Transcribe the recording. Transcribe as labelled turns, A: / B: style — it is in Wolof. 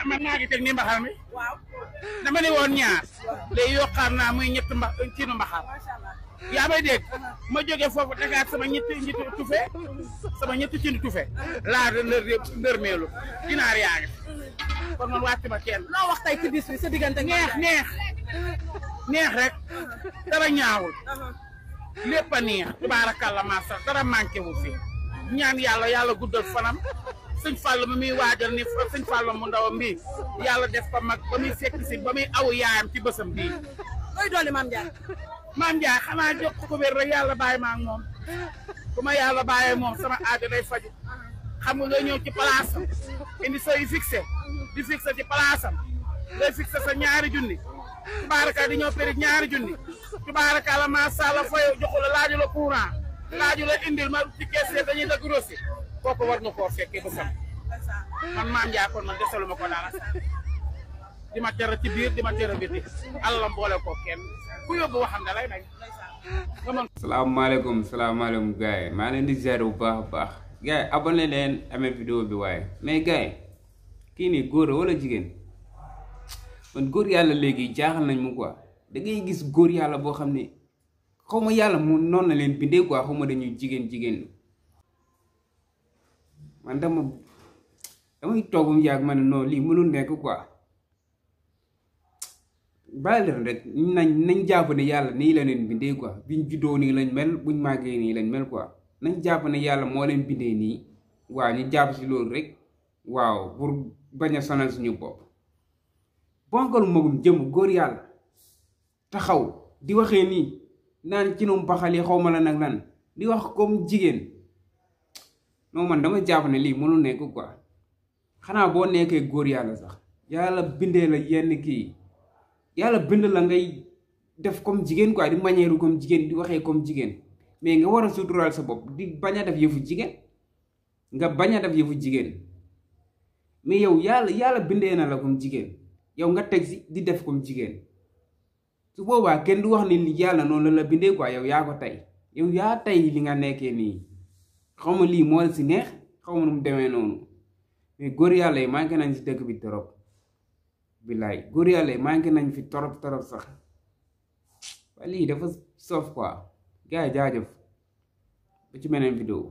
A: man maa ngi teg ni mbaxal mi dama ne woon ñaar léegi yokkaat naa muy ñett ci nu mbaxal yaa may dégg ma jógee foofu dagaat sama ñetti tufe sama ñetti ci tufe laa ndërmeelu ginaar yaa ngi kon man wàcc ma kenn
B: loo wax tey ci bis bi sa diggante
A: neex rek dara ñaawul lépp a neex tubaarakàlla maasa dara manqué wu fi ñaan yàlla guddal fanam sëñ Fall mi muy waajal ni sëñ Fall mu ndaw mbii yàlla def ko mag ba muy fekk si ba muy aw yaayam ci bësam bii
B: koy dolli Mame Ndiaye
A: xanaa jox ko wér rek yàlla bàyyi ma ak moom bu ma yàlla bàyyee moom sama aajo day faju xam nga ñëw ci place am indi say fixé di fixé ci place am ngay fixé sa ñaari junni tubaaraka di ñëw périg ñaari junni tubaaraka la ma sala fay joxu la laaju la courant laaju la indil ma ci kees dañuy dagg rosi kooku war na koo fekkee ba sam man Mame Ndiaye kon man desalu ma ko dara di ma tere ci biir di ma tere biti Allah boole ko kenn ku yóbbu waxam da lay nay
C: salaamaaleykum gars yi maa leen di ziar bu baax a baax gars yi abonné leen amee vidéo bi waaye mais gars yi kii nii góor wala jigéen man góor yàlla léegi jaaxal nañ mu quoi da ngay gis góor yàlla boo xam ne xaw ma yàlla mu noonu na leen bindee quoi xaw ma dañuy jigéen man damay toogum yàgg ma ne non lii mënul nekk quoi bàyyi leen rek nañ jàpp ne yàlla nii la leen bindee quoi biñ juddoo nii lañ mel buñ màggee nii lañ mel quoi nañ jàpp ne yàlla moo leen bindee nii waaw ñu jàpp si loolu rek waaw pour bañ a sonal suñu bopp bonkal magum jëm góor yàlla taxaw di waxee nii naan ci noom baxal yi xaw ma la nag lan di wax comme jigéen non man dama jàpp ne lii mënul nekk quoi xanaa boo nekkee góor yàlla sax yàlla bindee la yenn kii yàlla bind la ngay def comme jigéen quoi di manière comme jigéen di waxee comme jigéen mais nga war a suturaal sa bopp di bañ a def yëfu jigéen nga bañ a def yëfu jigéen mais yow yàlla bindee na la comme jigéen yow nga teg si di def comme jigéen su boobaa kenn du wax ni yàlla noonu la bindee quoi yow yaa ko tey yow yaa tey li nga nekkee nii xaw ma lii moo la si neex xaw ma nu mu demee noonu mais góor yàlla yi manqué nañ si dëkk bi trop billaay góor yàlla yi manqué nañ fi torop sax waaye lii dafa soof quoi gars yi jaajëf ba ci beneen vidéo